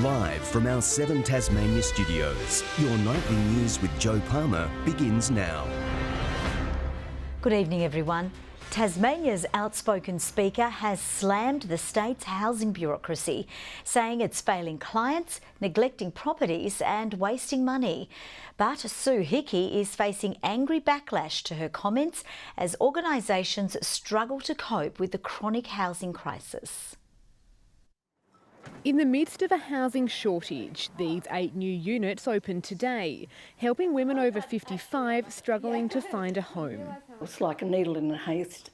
Live from our 7 Tasmania studios, your nightly news with Joe Palmer begins now. Good evening, everyone. Tasmania's outspoken speaker has slammed the state's housing bureaucracy, saying it's failing clients, neglecting properties and wasting money. But Sue Hickey is facing angry backlash to her comments as organisations struggle to cope with the chronic housing crisis. In the midst of a housing shortage, these 8 new units opened today, helping women over 55 struggling to find a home. It's like a needle in a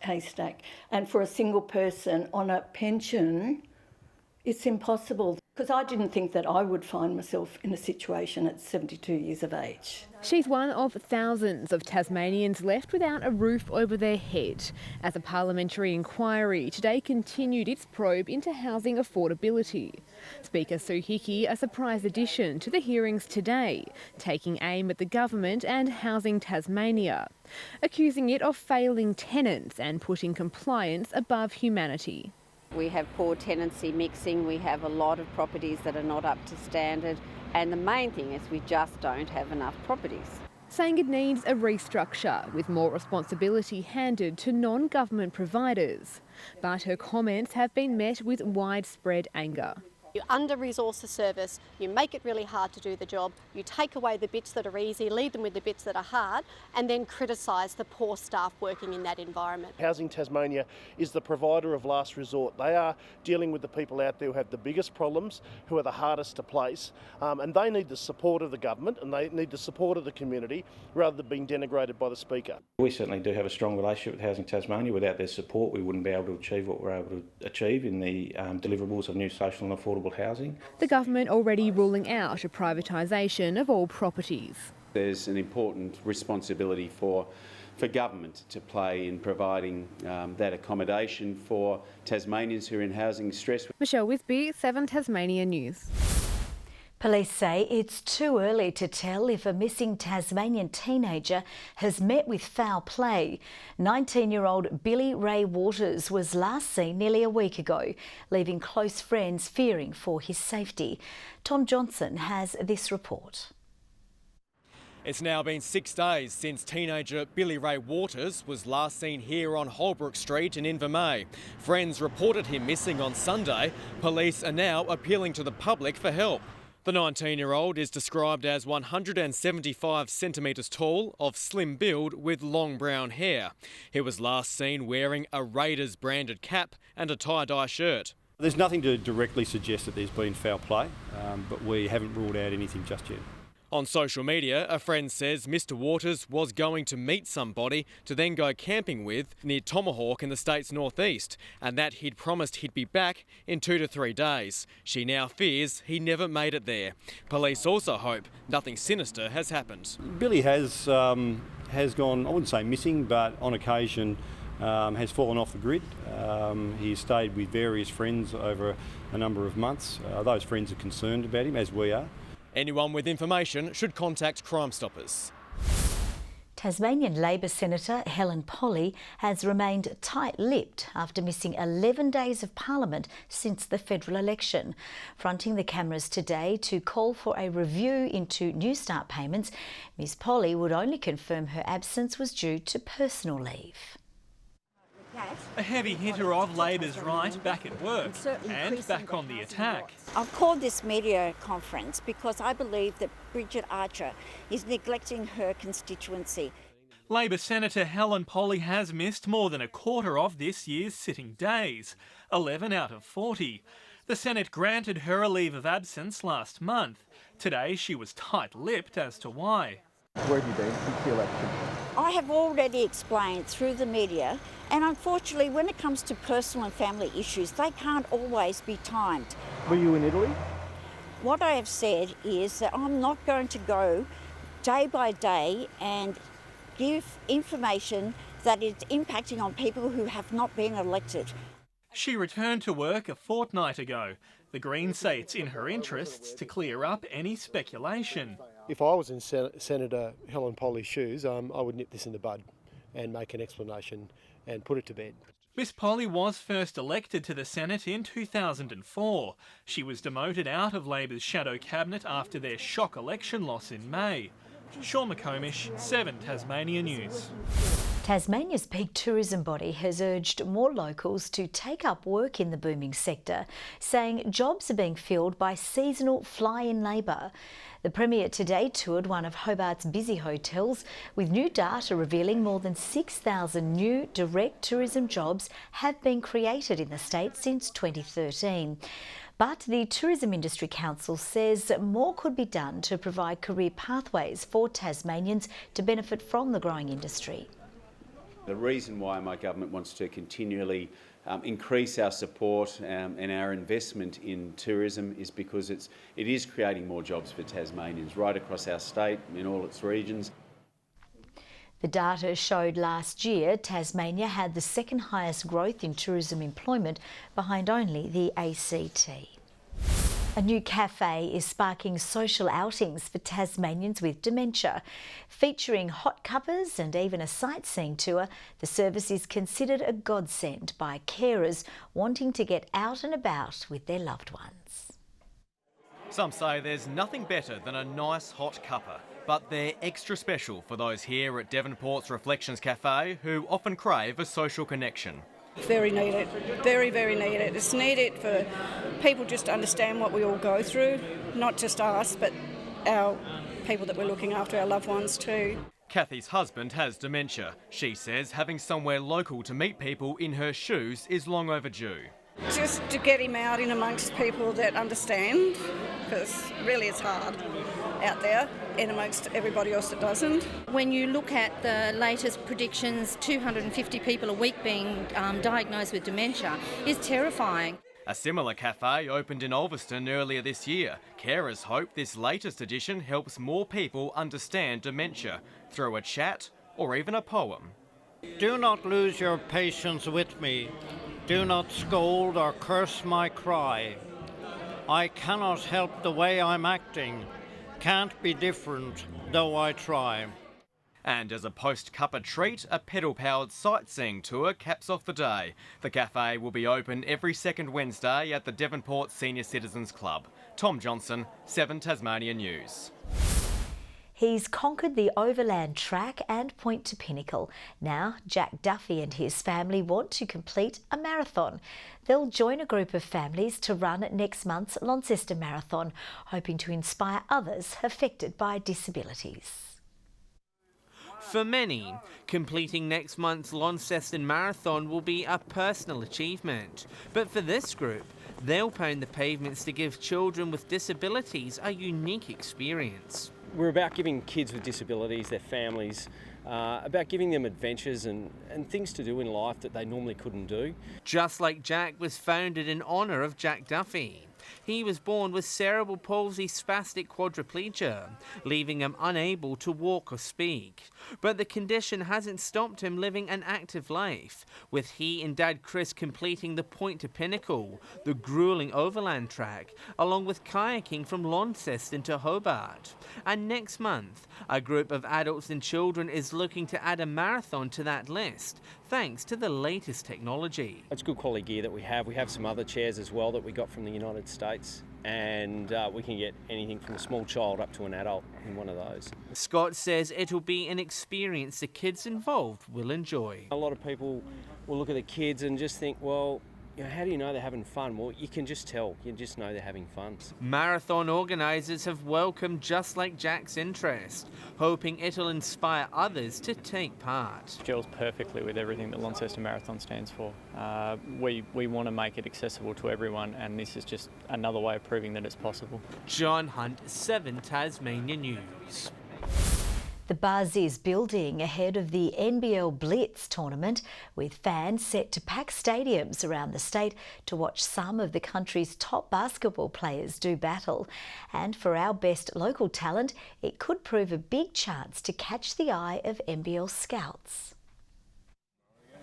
haystack, and for a single person on a pension, it's impossible. Because I didn't think that I would find myself in a situation at 72 years of age. She's one of thousands of Tasmanians left without a roof over their head, as a parliamentary inquiry today continued its probe into housing affordability. Speaker Sue Hickey, a surprise addition to the hearings today, taking aim at the government and Housing Tasmania, accusing it of failing tenants and putting compliance above humanity. We have poor tenancy mixing, we have a lot of properties that are not up to standard, and the main thing is we just don't have enough properties. Saying it needs a restructure with more responsibility handed to non-government providers. But her comments have been met with widespread anger. You under-resource the service, you make it really hard to do the job, you take away the bits that are easy, leave them with the bits that are hard, and then criticise the poor staff working in that environment. Housing Tasmania is the provider of last resort. They are dealing with the people out there who have the biggest problems, who are the hardest to place, and they need the support of the government and they need the support of the community rather than being denigrated by the Speaker. We certainly do have a strong relationship with Housing Tasmania. Without their support, we wouldn't be able to achieve what we're able to achieve in the deliverables of new social and affordable housing. The government already ruling out a privatisation of all properties. There's an important responsibility for government to play in providing that accommodation for Tasmanians who are in housing stress. Michelle Wisby, 7 Tasmania News. Police say it's too early to tell if a missing Tasmanian teenager has met with foul play. 19-year-old Billy Ray Waters was last seen nearly a week ago, leaving close friends fearing for his safety. Tom Johnson has this report. It's now been 6 days since teenager Billy Ray Waters was last seen here on Holbrook Street in Invermay. Friends reported him missing on Sunday. Police are now appealing to the public for help. The 19-year-old is described as 175 centimetres tall, of slim build with long brown hair. He was last seen wearing a Raiders branded cap and a tie-dye shirt. There's nothing to directly suggest that there's been foul play, but we haven't ruled out anything just yet. On social media, a friend says Mr Waters was going to meet somebody to then go camping with near Tomahawk in the state's northeast, and that he'd promised he'd be back in 2 to 3 days. She now fears he never made it there. Police also hope nothing sinister has happened. Billy has gone, I wouldn't say missing, but on occasion has fallen off the grid. He's stayed with various friends over a number of months. Those friends are concerned about him, as we are. Anyone with information should contact Crime Stoppers. Tasmanian Labor Senator Helen Polley has remained tight-lipped after missing 11 days of Parliament since the federal election. Fronting the cameras today to call for a review into New Start payments, Ms Polley would only confirm her absence was due to personal leave. A heavy hitter of Labor's right back at work and back on the attack. I've called this media conference because I believe that Bridget Archer is neglecting her constituency. Labor Senator Helen Polley has missed more than a quarter of this year's sitting days, 11 out of 40. The Senate granted her a leave of absence last month. Today she was tight-lipped as to why. Where have you been since the election? I have already explained through the media, and unfortunately when it comes to personal and family issues, they can't always be timed. Were you in Italy? What I have said is that I'm not going to go day by day and give information that is impacting on people who have not been elected. She returned to work a fortnight ago. The Greens say it's in her interests to clear up any speculation. If I was in Senator Helen Polley's shoes, I would nip this in the bud and make an explanation and put it to bed. Miss Polley was first elected to the Senate in 2004. She was demoted out of Labor's shadow cabinet after their shock election loss in May. Sean McComish, 7 Tasmania News. Tasmania's peak tourism body has urged more locals to take up work in the booming sector, saying jobs are being filled by seasonal fly-in labour. The Premier today toured one of Hobart's busy hotels, with new data revealing more than 6,000 new direct tourism jobs have been created in the state since 2013. But the Tourism Industry Council says more could be done to provide career pathways for Tasmanians to benefit from the growing industry. The reason why my government wants to continually increase our support and our investment in tourism is because it is creating more jobs for Tasmanians right across our state in all its regions. The data showed last year Tasmania had the second highest growth in tourism employment, behind only the ACT. A new cafe is sparking social outings for Tasmanians with dementia. Featuring hot cuppers and even a sightseeing tour, the service is considered a godsend by carers wanting to get out and about with their loved ones. Some say there's nothing better than a nice hot cuppa, but they're extra special for those here at Devonport's Reflections Cafe who often crave a social connection. Very needed, very, very needed. It's needed for people just to understand what we all go through, not just us, but our people that we're looking after, our loved ones too. Kathy's husband has dementia. She says having somewhere local to meet people in her shoes is long overdue. Just to get him out in amongst people that understand, because really it's hard out there in amongst everybody else that doesn't. When you look at the latest predictions, 250 people a week being diagnosed with dementia is terrifying. A similar cafe opened in Ulverston earlier this year. Carers hope this latest edition helps more people understand dementia through a chat or even a poem. Do not lose your patience with me. Do not scold or curse my cry. I cannot help the way I'm acting. Can't be different, though I try. And as a post-cuppa treat, a pedal-powered sightseeing tour caps off the day. The cafe will be open every second Wednesday at the Devonport Senior Citizens Club. Tom Johnson, 7 Tasmania News. He's conquered the overland track and point to pinnacle. Now, Jack Duffy and his family want to complete a marathon. They'll join a group of families to run next month's Launceston Marathon, hoping to inspire others affected by disabilities. For many, completing next month's Launceston Marathon will be a personal achievement. But for this group, they'll pound the pavements to give children with disabilities a unique experience. We're about giving kids with disabilities, their families, about giving them adventures and things to do in life that they normally couldn't do. Just Like Jack was founded in honour of Jack Duffy. He was born with cerebral palsy spastic quadriplegia, leaving him unable to walk or speak. But the condition hasn't stopped him living an active life, with he and Dad Chris completing the Point to Pinnacle, the gruelling overland track, along with kayaking from Launceston to Hobart. And next month, a group of adults and children is looking to add a marathon to that list, thanks to the latest technology. It's good quality gear that we have. We have some other chairs as well that we got from the United States, and we can get anything from a small child up to an adult in one of those. Scott says it'll be an experience the kids involved will enjoy. A lot of people will look at the kids and just think, well, you know, how do you know they're having fun? Well, you can just tell. You just know they're having fun. Marathon organisers have welcomed Just Like Jack's interest, hoping it'll inspire others to take part. Gels perfectly with everything that Launceston Marathon stands for. We want to make it accessible to everyone, and this is just another way of proving that it's possible. John Hunt, 7 Tasmania News. The buzz is building ahead of the NBL Blitz tournament, with fans set to pack stadiums around the state to watch some of the country's top basketball players do battle. And for our best local talent, it could prove a big chance to catch the eye of NBL scouts.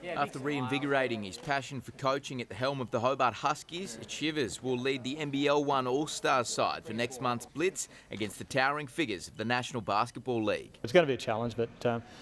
After reinvigorating his passion for coaching at the helm of the Hobart Huskies, Chivers will lead the NBL 1 All-Stars side for next month's Blitz against the towering figures of the National Basketball League. It's going to be a challenge, but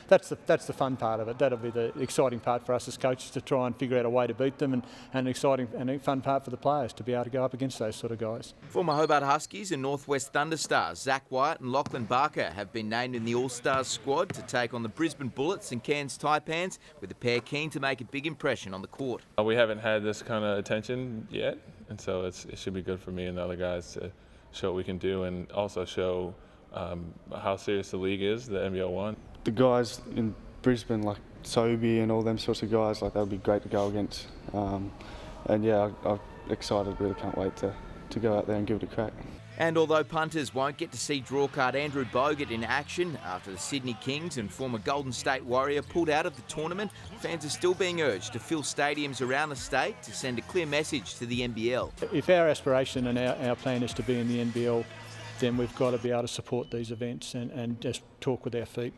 that's the fun part of it. That'll be the exciting part for us as coaches, to try and figure out a way to beat them, and an exciting and a fun part for the players to be able to go up against those sort of guys. Former Hobart Huskies and Northwest Thunder stars Zach White and Lachlan Barker have been named in the All-Stars squad to take on the Brisbane Bullets and Cairns Taipans, with the pair keen to make a big impression on the court. We haven't had this kind of attention yet, and so it should be good for me and the other guys to show what we can do, and also show how serious the league is, the NBL 1. The guys in Brisbane, like Sobe and all them sorts of guys, like that would be great to go against. And yeah, I'm excited, really can't wait to go out there and give it a crack. And although punters won't get to see drawcard Andrew Bogut in action after the Sydney Kings and former Golden State Warrior pulled out of the tournament, fans are still being urged to fill stadiums around the state to send a clear message to the NBL. If our aspiration and our plan is to be in the NBL, then we've got to be able to support these events and just talk with our feet.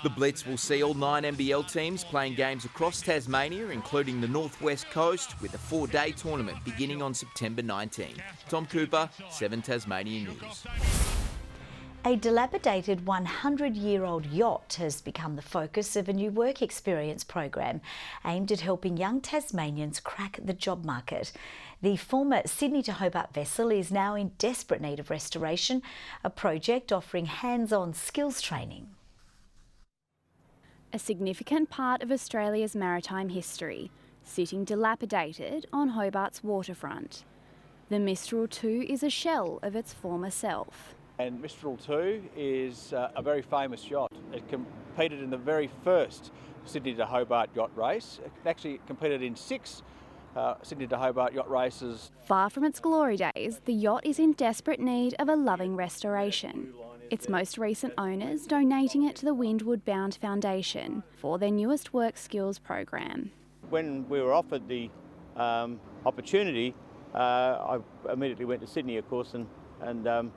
The Blitz will see all 9 NBL teams playing games across Tasmania, including the Northwest Coast, with a 4-day tournament beginning on September 19. Tom Cooper, 7 Tasmanian News. A dilapidated 100-year-old yacht has become the focus of a new work experience program aimed at helping young Tasmanians crack the job market. The former Sydney to Hobart vessel is now in desperate need of restoration, a project offering hands-on skills training. A significant part of Australia's maritime history, sitting dilapidated on Hobart's waterfront. The Mistral 2 is a shell of its former self. And Mistral 2 is a very famous yacht. It competed in the very first Sydney to Hobart yacht race. It actually competed in 6 Sydney to Hobart yacht races. Far from its glory days, the yacht is in desperate need of a loving restoration. Its most recent owners donating it to the Windward Bound Foundation for their newest work skills program. When we were offered the opportunity, I immediately went to Sydney, of course, and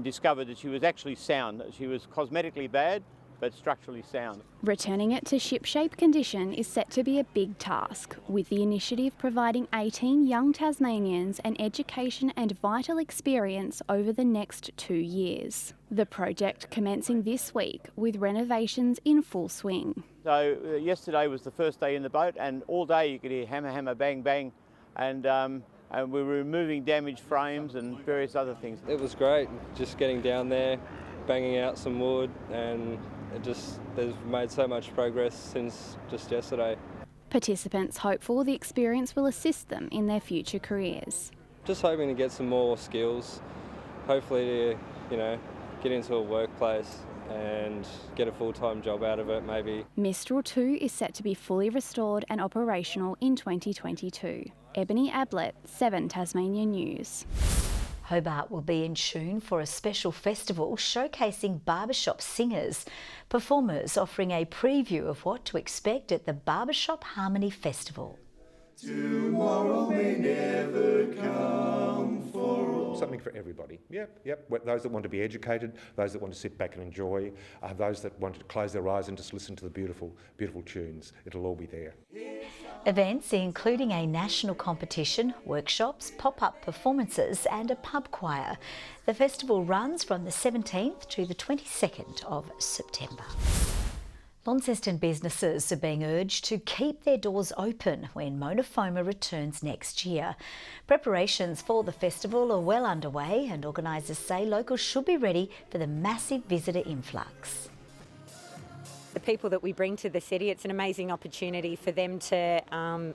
discovered that she was actually sound. She was cosmetically bad, but structurally sound. Returning it to shipshape condition is set to be a big task, with the initiative providing 18 young Tasmanians an education and vital experience over the next 2 years. The project commencing this week with renovations in full swing. So yesterday was the first day in the boat, and all day you could hear hammer, hammer, bang, bang, and we were removing damaged frames and various other things. It was great, just getting down there, banging out some wood, and they've made so much progress since just yesterday. Participants hopeful the experience will assist them in their future careers. Just hoping to get some more skills, hopefully to, get into a workplace and get a full-time job out of it maybe. Mistral 2 is set to be fully restored and operational in 2022. Ebony Ablett, 7 Tasmanian News. Hobart will be in tune for a special festival showcasing barbershop singers. Performers offering a preview of what to expect at the Barbershop Harmony Festival. Tomorrow may never come for all. Something for everybody. Yep. Those that want to be educated, those that want to sit back and enjoy, those that want to close their eyes and just listen to the beautiful, beautiful tunes. It'll all be there. Events including a national competition, workshops, pop-up performances and a pub choir. The festival runs from the 17th to the 22nd of September. Launceston businesses are being urged to keep their doors open when Monofoma returns next year. Preparations for the festival are well underway, and organisers say locals should be ready for the massive visitor influx. The people that we bring to the city, it's an amazing opportunity for them to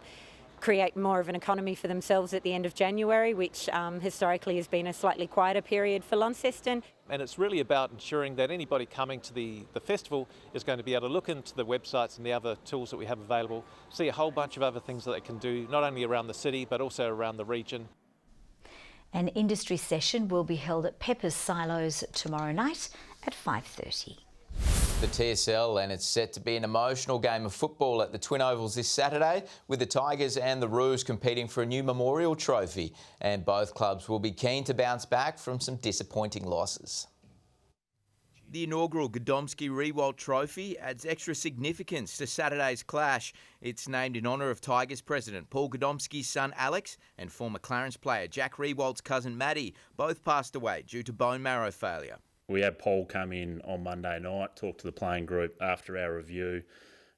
create more of an economy for themselves at the end of January, which historically has been a slightly quieter period for Launceston. And it's really about ensuring that anybody coming to the festival is going to be able to look into the websites and the other tools that we have available, see a whole bunch of other things that they can do, not only around the city, but also around the region. An industry session will be held at Pepper's Silos tomorrow night at 5:30. The TSL, and it's set to be an emotional game of football at the Twin Ovals this Saturday, with the Tigers and the Roos competing for a new memorial trophy, and both clubs will be keen to bounce back from some disappointing losses. The inaugural Godomsky-Riewoldt Trophy adds extra significance to Saturday's clash. It's named in honour of Tigers president Paul Godomsky's son Alex and former Clarence player Jack Riewoldt's cousin Maddie. Both passed away due to bone marrow failure. We had Paul come in on Monday night, talk to the playing group after our review,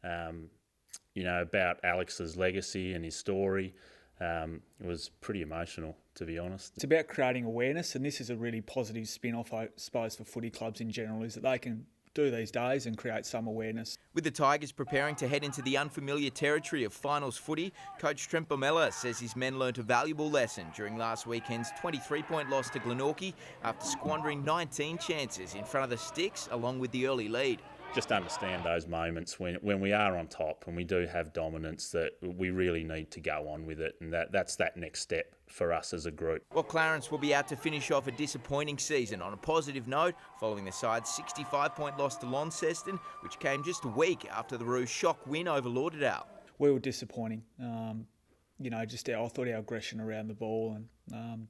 about Alex's legacy and his story. It was pretty emotional, to be honest. It's about creating awareness, and this is a really positive spin-off, I suppose, for footy clubs in general, is that they can do these days and create some awareness. With the Tigers preparing to head into the unfamiliar territory of finals footy, coach Trent Bomella says his men learnt a valuable lesson during last weekend's 23-point loss to Glenorchy after squandering 19 chances in front of the sticks along with the early lead. Just understand those moments when we are on top and we do have dominance, that we really need to go on with it, and that's that next step for us as a group. Well, Clarence will be out to finish off a disappointing season on a positive note following the side's 65-point loss to Launceston, which came just a week after the Roos' shock win over Lauderdale. We were disappointing. I thought our aggression around the ball and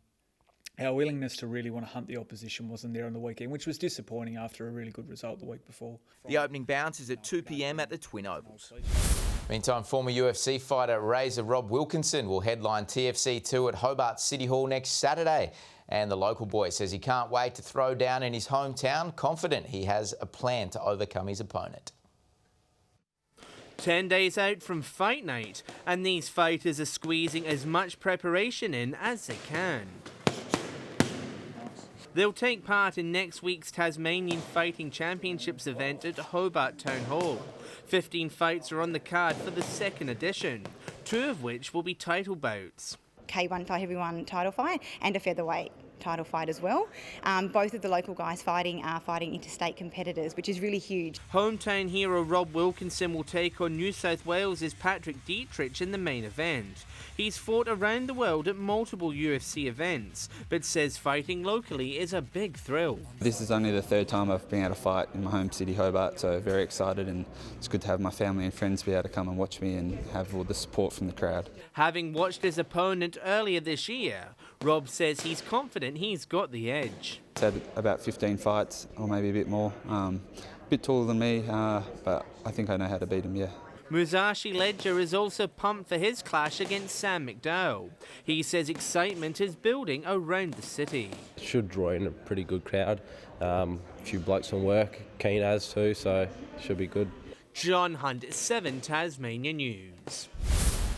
our willingness to really want to hunt the opposition wasn't there on the weekend, which was disappointing after a really good result the week before. The opening bounce is at 2 p.m. at the Twin Ovals. Meantime, former UFC fighter Razor Rob Wilkinson will headline TFC 2 at Hobart City Hall next Saturday. And the local boy says he can't wait to throw down in his hometown, confident he has a plan to overcome his opponent. 10 days out from fight night, and these fighters are squeezing as much preparation in as they can. They'll take part in next week's Tasmanian Fighting Championships event at Hobart Town Hall. 15 fights are on the card for the second edition, 2 of which will be title bouts. K1 for everyone title fight and a featherweight title fight as well. Both of the local guys fighting are fighting interstate competitors, which is really huge. Hometown hero Rob Wilkinson will take on New South Wales' Patrick Dietrich in the main event. He's fought around the world at multiple UFC events, but says fighting locally is a big thrill. This is only the 3rd time I've been able to fight in my home city, Hobart, so very excited, and it's good to have my family and friends be able to come and watch me and have all the support from the crowd. Having watched his opponent earlier this year, Rob says he's confident he's got the edge. He's had about 15 fights, or maybe a bit more. A bit taller than me, but I think I know how to beat him, yeah. Musashi Ledger is also pumped for his clash against Sam McDowell. He says excitement is building around the city. Should draw in a pretty good crowd. A few blokes on work, keen as too, so should be good. John Hunt, 7 Tasmania News.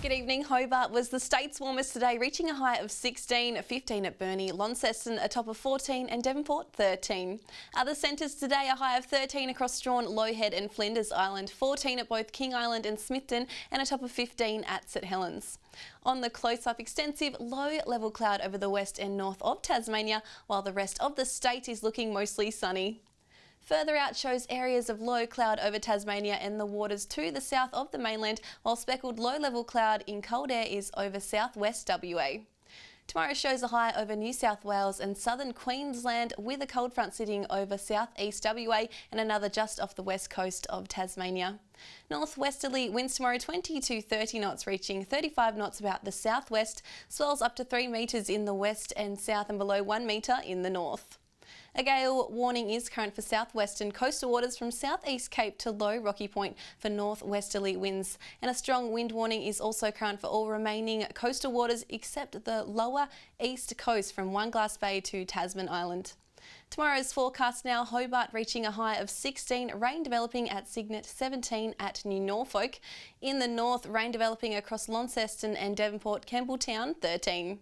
Good evening. Hobart was the state's warmest today, reaching a high of 16, 15 at Burnie, Launceston a top of 14 and Devonport 13. Other centres today, a high of 13 across Strawn, Lowhead and Flinders Island, 14 at both King Island and Smithton and a top of 15 at St Helens. On the close-up, extensive low-level cloud over the west and north of Tasmania, while the rest of the state is looking mostly sunny. Further out shows areas of low cloud over Tasmania and the waters to the south of the mainland, while speckled low-level cloud in cold air is over southwest WA. Tomorrow shows a high over New South Wales and southern Queensland, with a cold front sitting over southeast WA and another just off the west coast of Tasmania. Northwesterly winds tomorrow 20 to 30 knots, reaching 35 knots about the southwest, swells up to 3 metres in the west and south and below 1 metre in the north. A gale warning is current for southwestern coastal waters from southeast Cape to low Rocky Point for northwesterly winds, and a strong wind warning is also current for all remaining coastal waters except the lower east coast from One Glass Bay to Tasman Island. Tomorrow's forecast now: Hobart reaching a high of 16, rain developing at Cygnet, 17 at New Norfolk. In the north, rain developing across Launceston and Devonport, Campbelltown 13.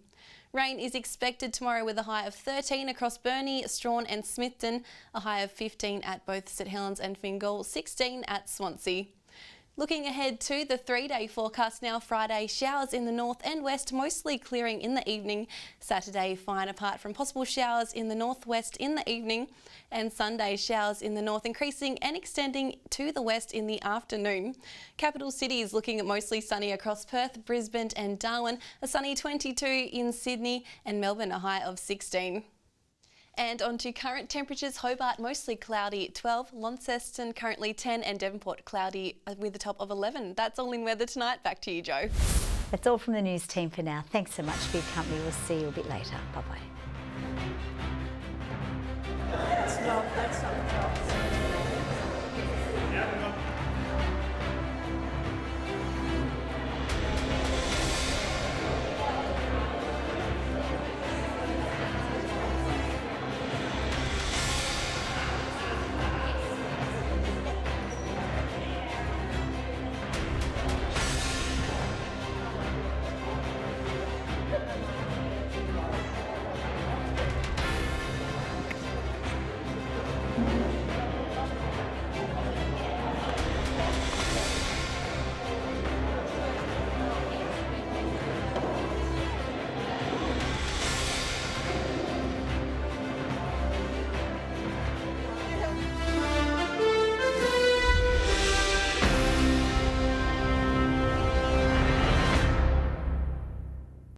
Rain is expected tomorrow with a high of 13 across Burnie, Strawn and Smithton, a high of 15 at both St Helens and Fingal, 16 at Swansea. Looking ahead to the 3-day forecast now: Friday, showers in the north and west, mostly clearing in the evening. Saturday, fine apart from possible showers in the northwest in the evening. And Sunday, showers in the north increasing and extending to the west in the afternoon. Capital cities looking at mostly sunny across Perth, Brisbane and Darwin, a sunny 22 in Sydney, and Melbourne a high of 16. And on to current temperatures: Hobart mostly cloudy 12, Launceston currently 10 and Devonport cloudy with a top of 11. That's all in weather tonight. Back to you, Jo. That's all from the news team for now. Thanks so much for your company. We'll see you a bit later. Bye-bye.